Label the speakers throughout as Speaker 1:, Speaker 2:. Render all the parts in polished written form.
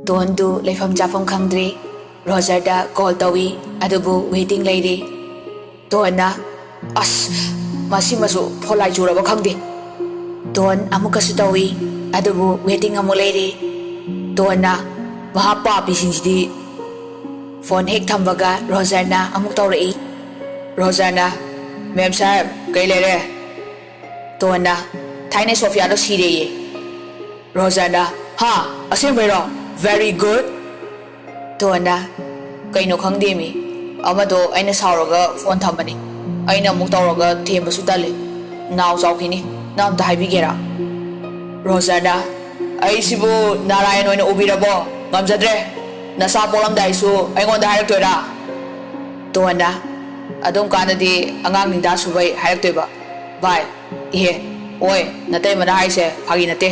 Speaker 1: Tondu leifam chafam khangdri Roger da call tawi adubu waiting lady Tona as masi masu pholai juraba khangdi Ton amukasu tawi adubu waiting amu lady Tona mahapa pisingdi phone hek thambaga Roger na amuk tawrei Roger na ma'am sahab kai lere Tona thaine Sophia do sire ye Roger na ha asembero very good Tona kaino khangde mi amado aina sauraga phone thambani aina amuk tawraga thembasu tale naw chawkhini nam ta haibigera Roger na ai sibu Narayan oina ubirabo ngamjadre nasa polam daisu aingonda hairtoira Tona adom kanadi angang ningda subai hairtoiba bai ihe oi natai mana haise phagi nate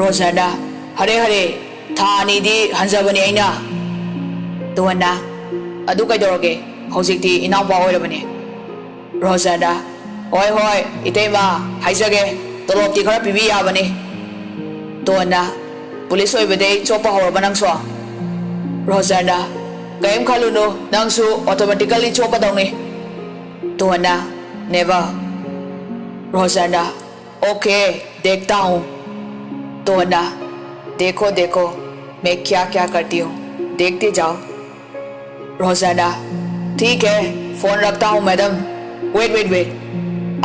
Speaker 1: Roger na hare hare thani di hanjabani aina Tona adu kaidoroge hojikti inawba oirabani Roger na hoi hoi iteima haijage tolopti khara pibi yabani Tona police oibadei chopa horaba nangso Roger na kaim khalunu nangsu automatically chopa dawni Tona never Roger na okay देखता हूँ Tona देखो देखो मैं क्या क्या करती हूँ देखते जाओ Roger na ठीक है फोन रखता हूँ मैडम वेट वेट वेट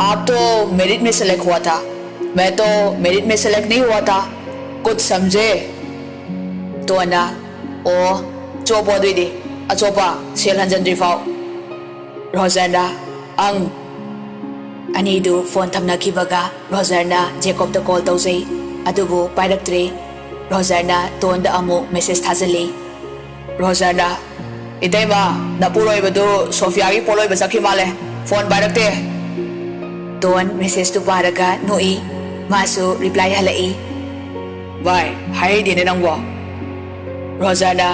Speaker 1: आप तो मेरिट में सेलेक्ट हुआ था मैं तो मेरिट में सेलेक्ट नहीं हुआ था कुछ समझे Tona ओ चोपो दुईदी अचोपा सेल हंजनद्री फाव Roger na ang Anidu phone thamnakibaga Roger na Jacob da call tawjai adubu pairaktre Roger na Ton da amu message thajali Roger na Idaima napuroi badu Sophia gi poloi ba sakhi male phone pairakte Ton message tu paraga noi masu reply halai Vai hai dine nangbo Roger na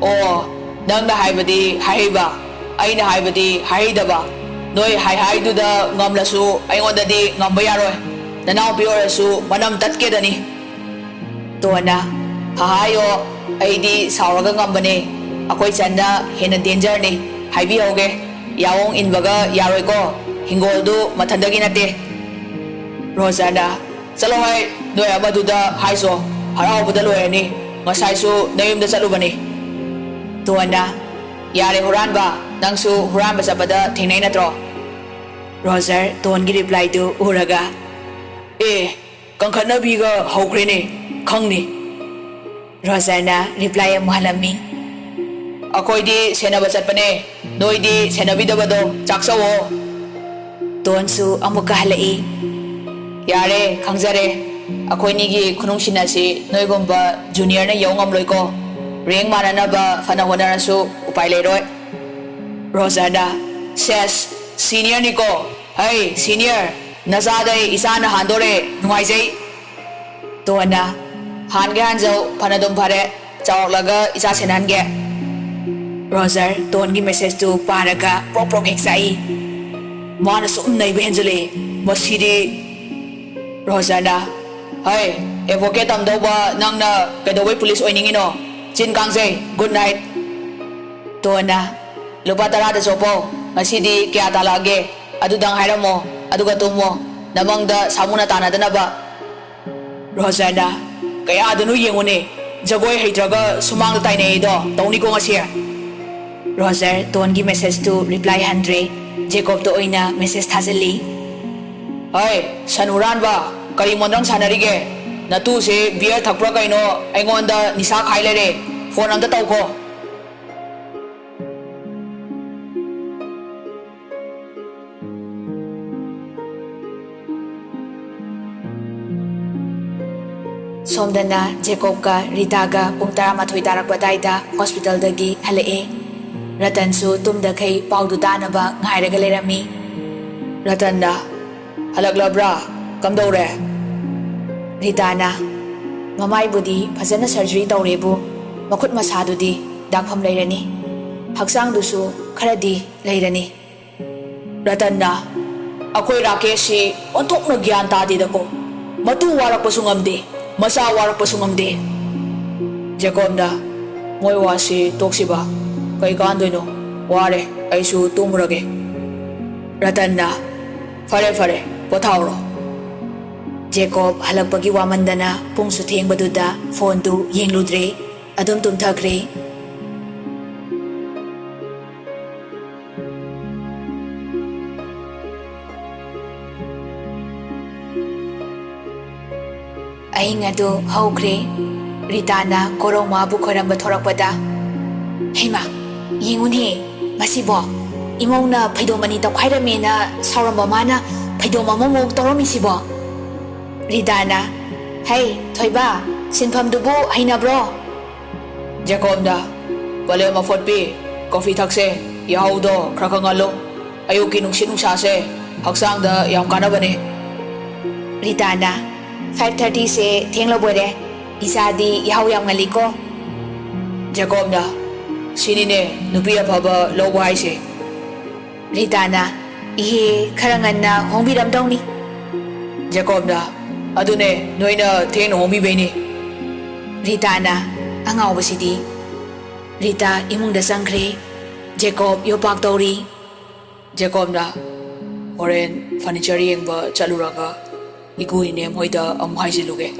Speaker 1: oh nang na haibadi haiba aina haibadi haidaba Noi hai hai du da ngamlasu aingonda di ngamba yaroi nanaw piораsu manam tatke dani Tona hahayo aidi sauraga ngambane akoi channa hena danger ni haibi hoge yawong inbaga yaroi ko hingol du mathandagi nate Roger na chalo hai noi amadu da haiso harau buda loyani ngasai su nayum da chalubani Tona yare huran ba nangsu huran ba sabada thingnai natro Roger Ton gi reply du uraga kangkhana biga haukrene khangni Roger na reply amhalami akoi di senaba chatpane noi di senabi dabado chaksawo Ton su amuka halai yare khangjare akoi ni gi khunungsina si noi gomba junior na yongam loiko ring manana ba fana honarasu upai leroi Roger na says senior niko hey senior nazadai isana handore nuaijai Tona hange hanjau phanadum phare chawlaga isa senange Roger Ton gi message tu paraga prok hexai mana sum nai benjale masidi Roger na hey advocate am doba nangna kedowai police oiningino chin kangjai good night Tona lupa tara da sopo masidi kya talage adudang hairamo aduga tumo namangda samuna tanadanaba Roger na kaya adunu yengune jagoi heitraga sumang tainei do tawni ko ngasi Roger Ton gi message tu reply handre Jacob to oina message thajali ai sanuran ba kari monrang sanarige natu se beer thakpra kaino aingonda nisa khailere phone amda tawko Somdana Jacob ka Rita ga pung 12 tarakpa daida hospital dagi halae Ratan su tumda khai paudu tanaba ngairaga lerami Ratan na halaglabra kamdore Rita na mamai budi phajana surgery tawrebu makut masadudi dakpham leirani haksang dusu kharadi leirani Ratan na akoi Rakeshi onthokna gyan ta de dako matu warak pasungamde Masa warak pasungamde Jacobna, Moy wasi toksiba, kay kandoino, ware, ay su tumurage. Ratanna, fare, potawro. Jacob halagpagi wamandana, pung suting baduda, phone tu yeng ludre, adum tumthakre. Ahing ado haukre, Ritana korong mabu korang bathorak pada. Hema, yengun he, masibo. Imong na paido mani tau khaira me na sauram mana paido mamomok toromi sibo. Ritana, hey, thoiba, sinfam dubu haina bro. Jacob da, bale mafot pi, coffee thakse, yahu do krakangalo, ayuki nungsin nungsase, haksang da yang kana bane. Ritana, 5:30 se thenglo bore. Isadi yahaw yang ngaliko. Jacob na, sinine nubi apaba laway se. Ritana, ihe karangan na hongbiram daw ni. Jacob na, adune noy na theng hongbi bay ni. Ritana, angaw ba si di? Rita imong da sangkre. Jacob yopak tawri. Jacob na, oren furniture yung ba chaluraga. Iguin niya mo'y da amuhay siluge.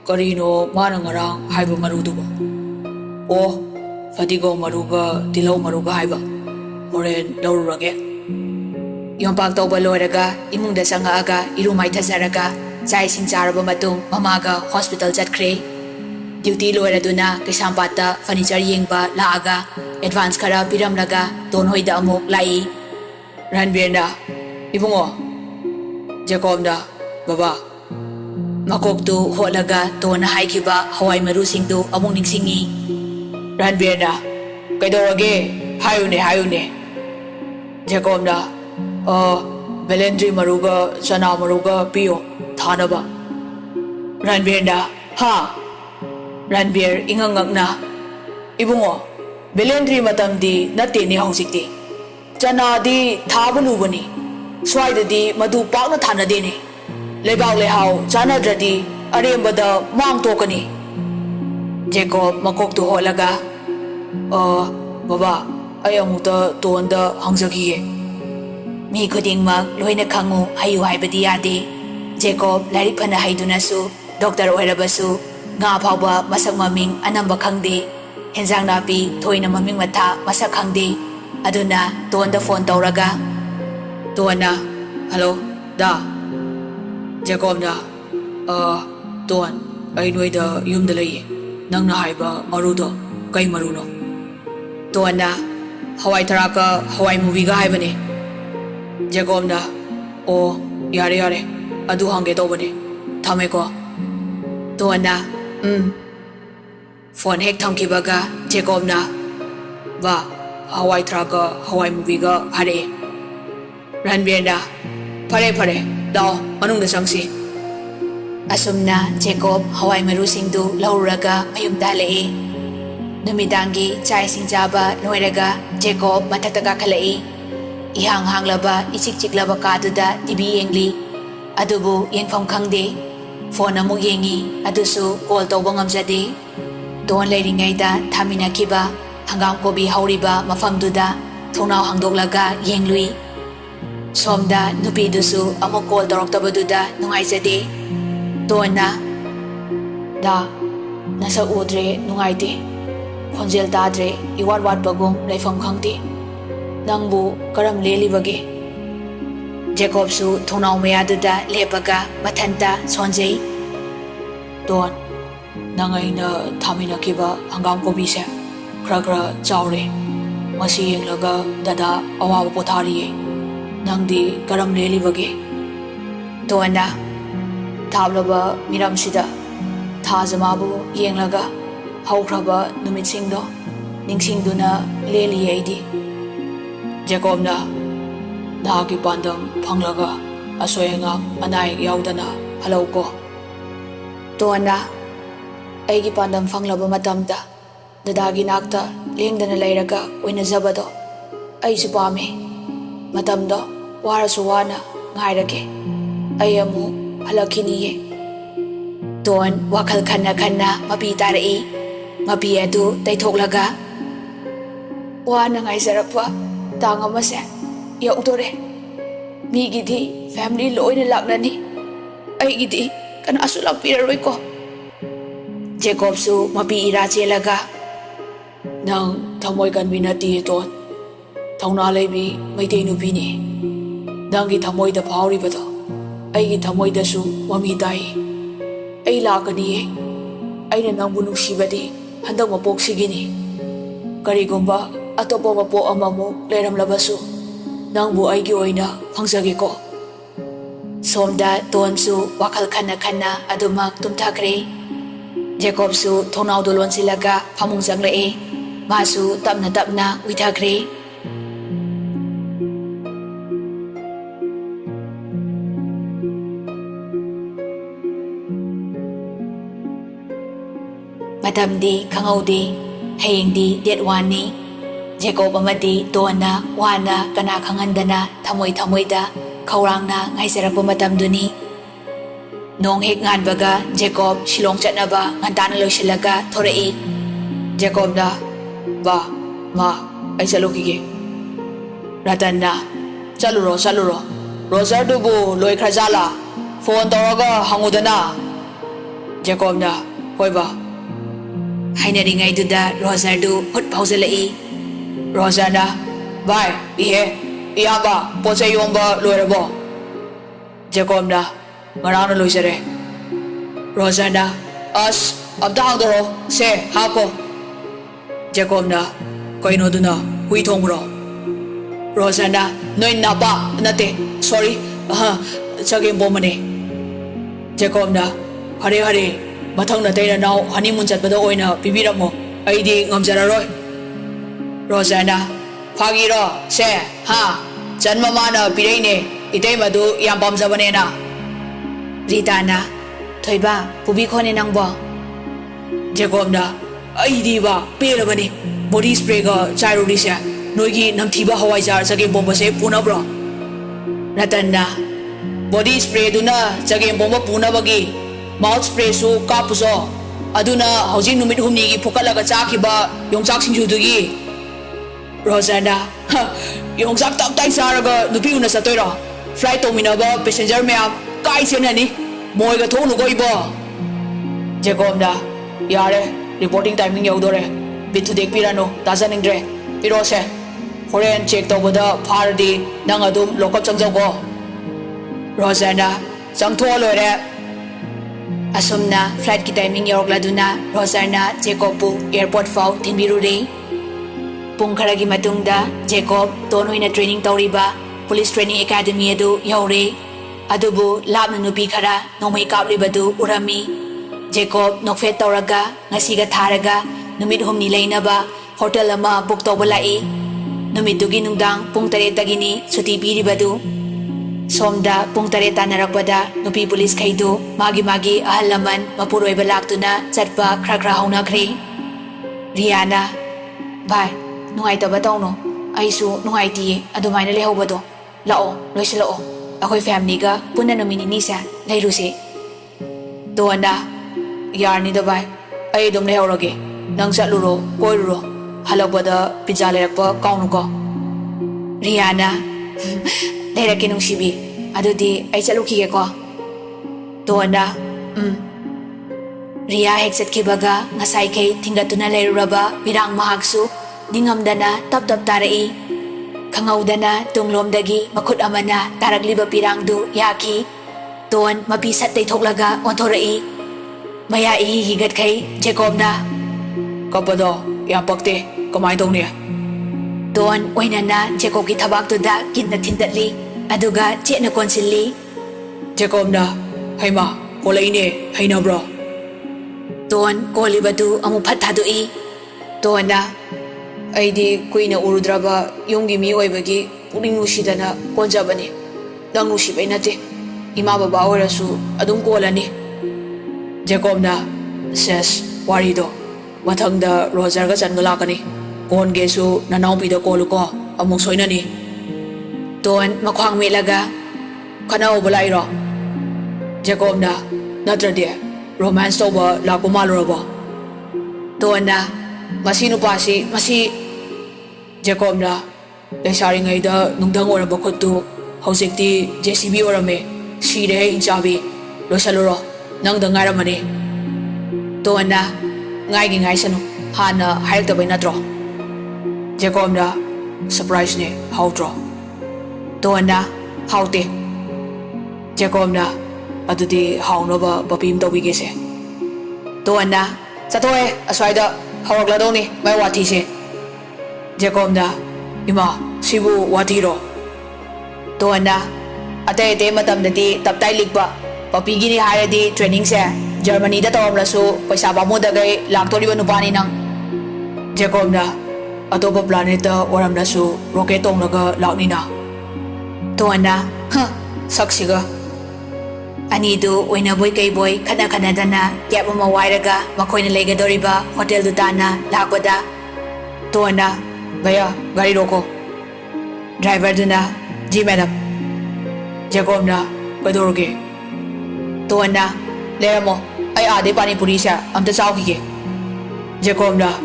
Speaker 1: Karino mana ngarang haiba marudu ba? O, fatigo maruga, tilaw maruga haiba. Moren laururage. Yung pagtaw ba loraga, imong dasang aga, irumay tasaraga, sa ising saraba matung mamaga hospital jat kre. Duty lora duna, kisampata, furniture yeng ba laaga, advance kara piramlaga, don hoy da amok lai. Ranbir na, ibungo. Jacob na, baba. Makok tu holaga to na haikiba hawai marusing tu among ningsingi. Ranbir na, kaidorage, hayune. Jacob na, belendri maruga, sana maruga, piyo, thana ba? Ranbir na, ha? Ranbir ingangak na, ibungo, belendri matam di natin ni hongsikti. Sana di thabaluba ni, swayda di madu pak na thana din ni. Lebaw lehaw, sana dradi, arembada mang tokani. Jacob makok tu holaga. Baba, ay amuta tuanda hangzaki. Mi kuding mag loy na kangu hayu haibadi yade. Jacob larik pa na haiduna su, doktor oiraba su, nga pawba masak maming anamba kangde. Henzang napi toy na maming mata masak kangde. Aduna tuanda phone tauraga. Tuana, hello, da. Jacob na, tuan, ay nuay da yung dalay, nang nahaiba marudo, kay maruno. Tuan na, Hawaii taraka, Hawaii movie ka haiba ni. Jacob na, yare, adu hangge to ba ni, thamay ko. Tuan na, phone hek thang kibaga, Jacob na, ba, Hawaii taraka, Hawaii movie ka hare. Ranbir na, pare, Dao, anong nasangsi? Asum na, Jacob, hawai marusing du, lauraga, mayum dalai. Numidangi, chay sing jaba, noiraga, Jacob, matataga kalai. Ihang laba, ichik laba kaduda, tibi yengli. Adubu, yeng fam kangde. Phone mo yengi, adusu, call to bangam jade. Doon lairingay da, tamina kiba, hanggang kobi hauriba, mafam duda, thunaw hangdoglaga, yenglui. Somda nupi dusu amok call torok duda nungay jade. Doon na, da, nasa udre nungay di. Konjel tadre, iwat bagong laifam kangdi. Nangbu karam leli bagi. Jacob su thunaw maya duda lepaga matanta sonjay. Doon, nangay na thamina kiba hanggang kobi siya. Kra chawre. Masi yung laga dada awawa potari nang di karam leli bagi. Doon na, tablaba miram sida, thazamabu yeng laga, haukraba numitsing do, ningsing do na leli di. Jacob na, nahagi pandang panglaga, asoy nga anay yawda na halaw ko. Doon na, ay gipandang panglaba matamda, dadagi nakta, lingda na layraga, winazabado, ay supami. Matamdo, warasuwana, ngayrage, ayamu, halakiniye. Doon, wakal kana, mapitarai. mapi adu taithokhlaga wana ngaijarapwa tang amase yaudore migidi family loina laknani aigidi kana asu lakpiraroi ko Jacob su mapi ira chelaga nang thamoi kanbina ti ton thongna leibi maitei nupi ni nangi thamoi da phauri bado aigi thamoi da su mami dai ai lakani aina nangbu nuksibadi handak mapok sigini karigumba atopo mapo amamu leramlabasu nangbu aigi oina phangjage ko somda tonsu wakal khana khana adumak tumthakre Jacob su thonau dolon silaga phamung janglae masu tapna tapna uithakre Matamdi khangaude hayengdi date 1 ni Jacob amadi tona wana kana khangandana thamoi thamoida khaurangna ngaisarapa matamduni nong hek ngan baga Jacob Shillong chatnaba ngantana loisilaga thorai Jacob da ba ma ai chalokige Ratanna chaluro Roger dubu loi khrajala phone tawraga hangudana Jacob na hoiba hainari duda Roger du hut phaujalai Roger na bai ihe iyaba poche yomba loirabo Jacob na marana loisare Roger na as abda hangdoro se hako Jacob na koino duna hui thongro Roger na noi napa nate sorry chagem bomane Jacob na hare mathang na tayna naw honeymoon chatbada oina pibiramo aidi ngamjararoi Roger na phagiro se ha janma mana piraine itei madu yam pamjabane na Rita na thoiba pubi khone nangbo Jacob na aidi ba pelabani body spray ga chairuri se noigi namthiba hawai jar chagem bomba se punabro Ratan na body spray duna chagem bomba punabagi mouth spray su kapuso aduna housing numit humni gi phukalaga chakhiba yongchak singju dugi Roger na yongchak tak tai saraga nupi una satoiro flight tominaba passenger ma'am kai senani moiga thonu goibo Jacob na yare reporting timing yaudore bitu dekpirano tajaningdre pirose horen check tobada phardi nang adum lokap changjago Roger na changtho lore Asumna flight ki timing yorokladuna Roger na Jacob bu airport fau thinbirure pung kharagi matungda Jacob ton hoina training tawriba police training academy adu yaure adubu labna nupi khara nomai kaplibadu urami Jacob nokfet tawraga ngasiga tharaga numit humni leinaba hotel ama book tawba lai numit dugi nungdang pung 3 dagini suti piribadu Somda pung 3 tanarakpada nupi police khaidu magi ahalaman mapuroi balaktuna chatpa khra haunakre Riana bye nungai taba tawno aisu nungai ti adumaina lehobado lao loisilao akoi family ga punna nomini ni sa leiruse Dona yarni da bye ai dum lehoroge nang chatluro koiruro halakbada pizza lerakpa kaunuko Riana Leirake nungsibi adudi ai chalukige ko Dona Ria hek chatkibaga ngasai kai thingatuna leiruraba birang mahaksu ningamdana tap tarai khangaudana tunglomdagi makhut amana tarakliba pirangdu yaki ton mapi sattei thoklaga onthorai maya higat khai Jacob na kapado yapakte kamai tongni Don oinana Jacob ki thabak tu da kinna thindatli aduga chena konsilli Jacob na haima kolaine haina bro Don kolibadu amu phathadu i Don na aidi kuina urudraba yungi mi oibagi puning nusidana konjabani nang nusibai nate ima baba orasu adum kolani Jacob na says warido mathangda Roger ga changalakani kon gesu nanau pi da koluko amuk soinani Don makhwang melaga khanau bulairo Jacob na natrade romance toba lakumalrobo Tuan na, masi nupasi, masi... Jacob na, leksari ngayda nungdang oraba kutu, hausikti JCB orame, sire he inchabi, losaluro, nang dangaramani. Tuan na, ngay ngay sanu, hana hayak tabay na tro. Jacob na, surprise ni, how tro. Tuan na, how te. Jacob na, adudi how no ba bapim tawigi se. Tuan na, Sanathoi, aswayda, hawag la daw ni, may wati se. Jacob na, ima, sibu watiro. Tuan na, atay matam dati taptay ligba, papigi ni hire di training se, Germany da tawam laso, paisa pa mo dagay lakto liba nupani nang. Jacob na, ato pa planeta waram laso, roketong naga lakni na. Tuan na, saksiga. Anidu, wina boy kay boy, kana dana, kaya mawayraga, makoy na legadoriba, hotel dutana, lakwada. Tuan na, Bhaiya, gari roko. Driver duna, ji madam. Jacob na, padoroge. Tuan na, lera mo, ay ade Manipuri siya, amta sao kike. Jacob na,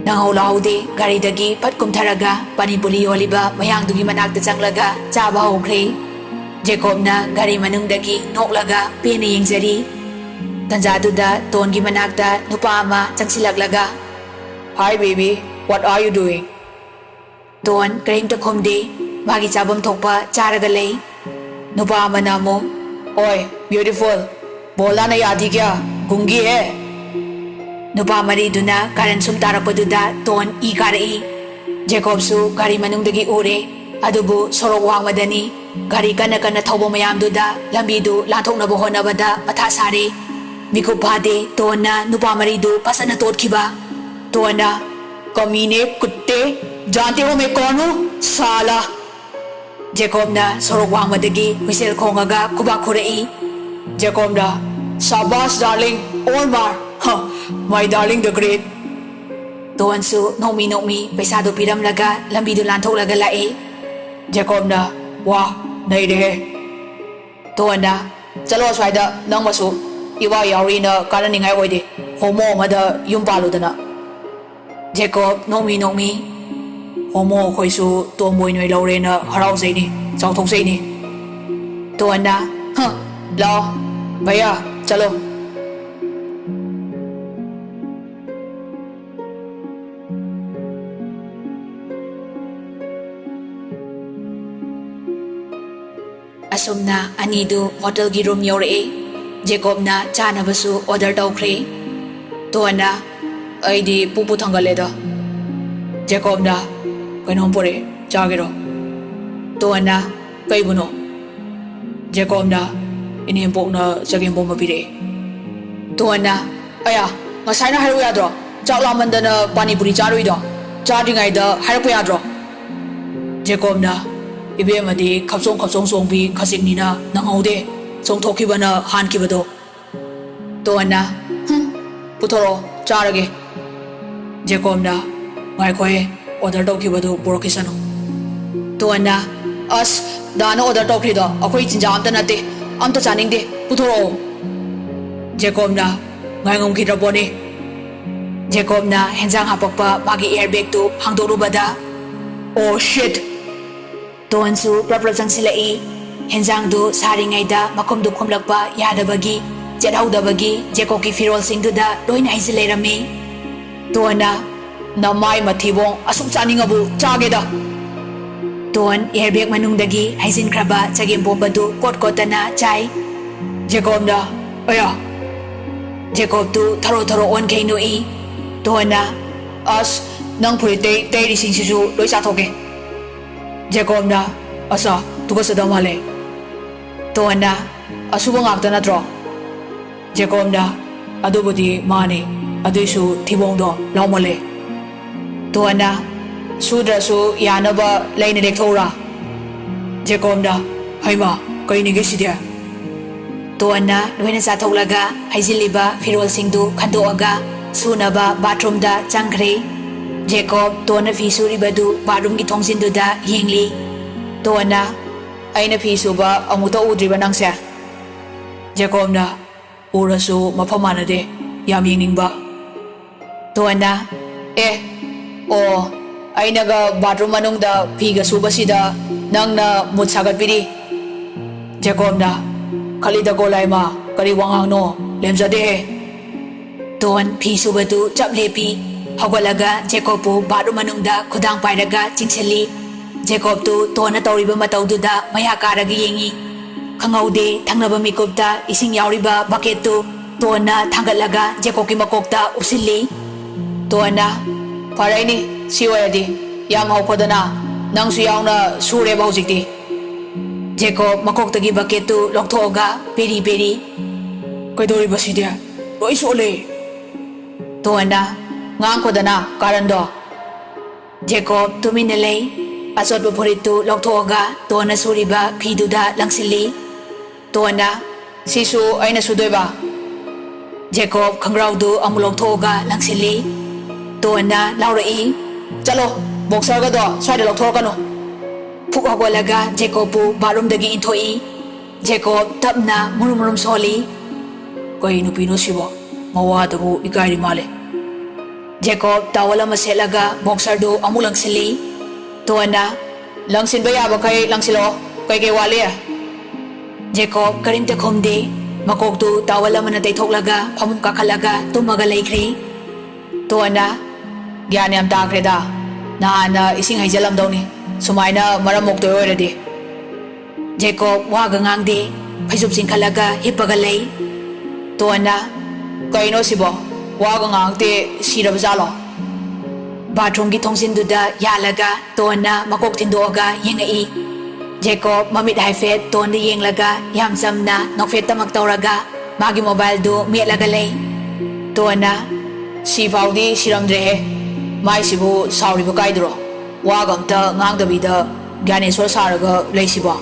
Speaker 1: Nanghaw-lahaw di, gari dagi, patkum taraga, Manipuri oliba, mayang dugi managda changlaga, chaba hokre. Jacob na, gari manung dagi, noklaga, piniying zari. Tanzaduda, tuan gi managda, nupama, changsilaglaga. Hi baby, what are you doing? Tuan, karing takom di, magi chabam thokpa, charaga lay. Nupa ama na mo, Oy, beautiful, bola na yadi kya, gungi hai. Nupa mariduna, karan sumtarapaduda, tuan ikarai. Jacob su, gari manung dagi ure, adubu, sorok wang madani, gari kana thawba mayam duda, lambidu, lanthok na buhon na bada, matasari. Mikup bhade, tuan na, nupa maridu, pasana tot kiba. Tuan na, kamine, kutte, jante ho मैं कौन हूँ साला. Jacob na, sorok wang madagi, whistle kongaga, kuba kurei. Jacob na, sabas darling, Omar, my darling the great. Tuan su, nomi, paisado piram laga, lambido lanthok laga lae. Jacob na, wah, nahi rehe. Tuan na, chalo aswayda, nang masu, iwa yauri na karaningai oide, homo amada yum paludana. Jacob, nomi, homo khoi su tomboy noi laure na harau zai ni, chau thok zai ni. Tuan na, lao, bhaiya, chalo. Asum na, anidu hotel gi room yaure. Jacob na, chana basu order tawkre. Tuan na, ai di pupu thangale da. Jacob na, kainom pore, chagero. Tuan na, kay buno. Jacob na, inihimpok na sagimpong mapire. Tuan na, aya, ngasay na haru yadro, chak laman da na Manipuri charoy da, chadi ngay da haru po yadro. Jacob na, ibe madi kapsong songbi kasing nina nang haude, song toki ba na han ki ba do. Tuan na, putoro, charage. Jacob na, ngay koe, order tawki ba do porokisano. Tuan na, as, dano order tawki da, ako'y jinja amta nate, amta chaning de, putoro. Jacob na, ngay ngong kitrapo ni. Jacob na, hensang hapak pa, magi airbag to, hangdoro ba da. Oh shit! Tuan su, prapsang sila hensang do, sari ngay da, makumduk kumlak pa, yada bagi, jadaw da bagi, Jacob ki firol sing do da, loy na hisilay rami. Tuan na, namay matibong asuk chaning abu chage da. Tuan airbag manung dagi haisin kraba chagim bomba du kot na chai. Jacob na, aya. Jacob tu tharo on kay no i. Tuan na, as nang purite tay rising sisu loy sa thoke. Jacob na, asa tuga sa damale. Tuan na, asubang akta na tro. Jacob na, adubudi mani, aduisu tibong do laumale. Tuan na, sudra su yanaba lay na lektora. Jacob na, hayma, kayo nigisidia. Tuan na, luwi na sa tawlaga, haiziliba, firol singdu, kandoaga, sunaba, bathroom da, changkre. Jacob, tuan na fisu ribadu, bathroom ki tongsindu da, hingli. Tuan na, ay na fisu ba, amuta udriba nang siya. Jacob na, ura su mapamana de, yam hingning ba, Tuana, oh, ay naga bathroom manungda piga subasida nang na mutsagat pidi. Jacob na, kalida ko laima, kariwangang no, lemzade he. Tuan pi subatu chap lepi, hagwalaga Jacob po bathroom manungda kudang pairaga chingsali. Jacob tu tuana tauriba mataududa maya karaga yengi. Khangaude thangnaba mikupta ising yauriba bucket tu tuana thangatlaga Jacob ki makokta usili. Tuana, farai ni siwayadi yam haukodana nang su yauna sure ba hujikti. Jacob makoktagi bucket tu longthoga peri peri. Kaidoriba side loi sole. Tuana, ngang kodana karando. Jacob tumina lei asot bupuritu longthoga tuana suriba phiduda langsili. Tuana, sisu aina sudoiba. Jacob khangraudu amul longthoga langsili. Tuana laurai, chalo boxer ga do swaida longthokano. Phuk hagwalaga Jacob pu bathroom dagi inthoi. Jacob tapna murum soli. Koi nupino sibo mawa dabu ikairi male. Jacob tawala maselaga boxer do amul langsili. Tuana, langsin ba yaba kay langsilo kay kay wale. Jacob karimta khomde makok tu tawala mana taihthoklaga phamum kakhalaga tumaga laikhre. Tuana, gyane am takre da nahana ising haijalam dawni sumaina maramok toy oiradi. Jacob waga ngangde phaisup singkhalaga hipaga lei. Tuana, kaino sibo waga ngangte siraba jalo. Bathroom ki thongsinduda yalaga Tuana makok tindoga yengai. Jacob mamit haifet Tuana yenglaga yam samna nokfet tamak tawraga magi mobile do mietlaga lei. Tuana, si faudi siramdre he mai sibu sauri bu kaidro wagamta ngangdabida gyaneswar saraga leisibo.